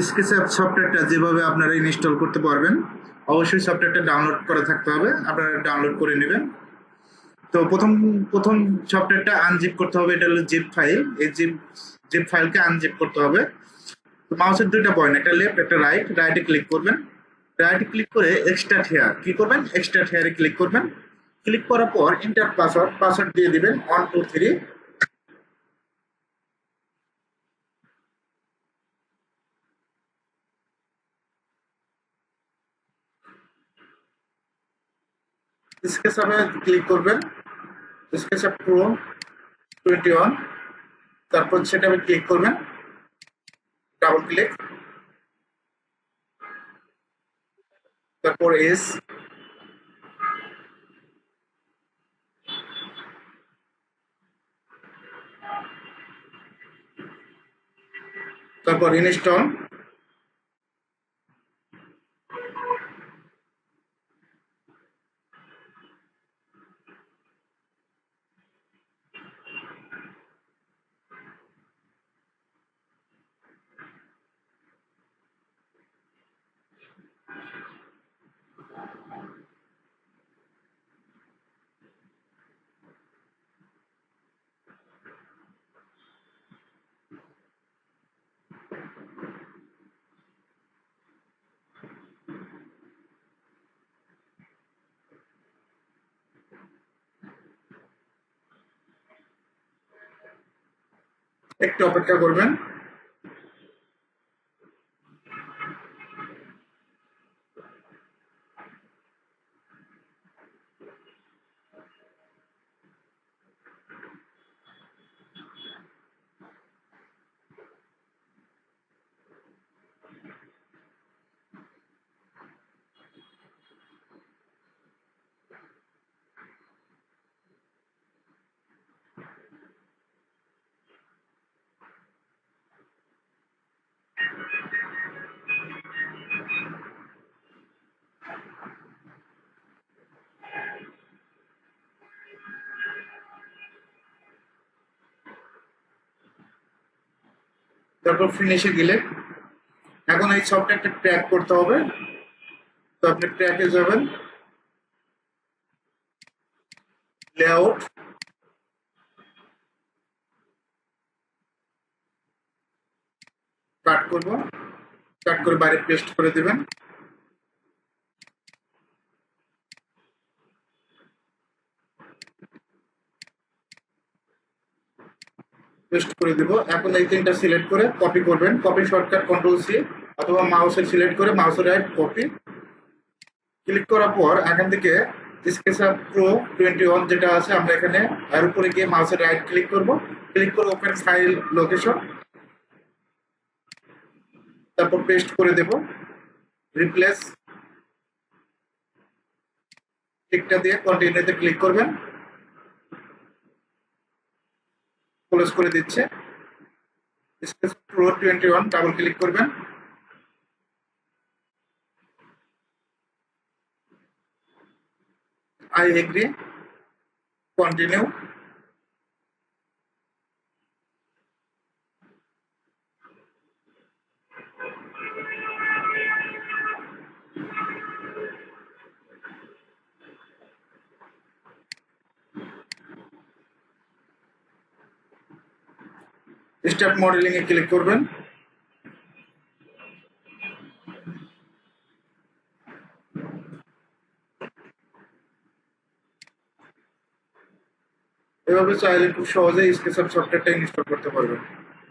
SketchUp সফটওয়্যারটা যেভাবে আপনারা ইনস্টল করতে পারবেন, অবশ্যই সফটওয়্যারটা ডাউনলোড করা থাকতে হবে। আপনারা ডাউনলোড করে নেবেন। তো প্রথম প্রথম সফটওয়্যারটা আনজিপ করতে হবে। এটা হলো জিপ ফাইল। এই জিপ ফাইলকে আনজিপ করতে হবে। তো মাউসের দুইটা পয়েন্ট, একটা লেফট একটা রাইট। রাইটে ক্লিক করবেন। রাইটে ক্লিক করে এক্সট্রাক্ট হেয়ার কি করবেন, এক্সট্রাক্ট হেয়ারে ক্লিক করবেন। ক্লিক করার পর এন্টার পাসওয়ার্ড দিয়ে দিবেন 1 2 3। স্কেচআপে ক্লিক করবেন, স্কেচআপ প্রো 21। তারপর সেটাতে ক্লিক করবেন, ডাবল ক্লিক, তারপর এস, তারপর ইনস্টল। একটু অপেক্ষা করবেন। তারপর ফিনিশে গেলে এখন এই সফটওয়্যারটা ট্র্যাক করতে হবে। তো আপনি ট্র্যাকে যাবেন, লেআউট, কাট করব, কাট করে বাইরে পেস্ট করে দেবেন। পেস্ট করে দিব। এখন এই তিনটা সিলেক্ট করে কপি করবেন। কপি শর্টকাট কন্ট্রোল সি, অথবা মাউসের সিলেক্ট করে মাউসের রাইট কপি। ক্লিক করার পর এখান থেকে স্কেচআপ প্রো 21 যেটা আছে, আমরা এখানে এর উপরে গিয়ে মাউসের রাইট ক্লিক করব। ক্লিক করে ওপেন ফাইল লোকেশন, তারপর পেস্ট করে দেব। রিপ্লেস টিকটা দিয়ে কন্টিনিউতে ক্লিক করবেন। ক্লোজ করে দিচ্ছে। স্কেচআপ প্রো 21 ডাবল ক্লিক করবেন। I agree, continue। Step modelling A click করবেন। এভাবে চাইলে খুব সহজেই স্কেচআপ সফটওয়্যারটা ইনস্টল করতে পারবেন।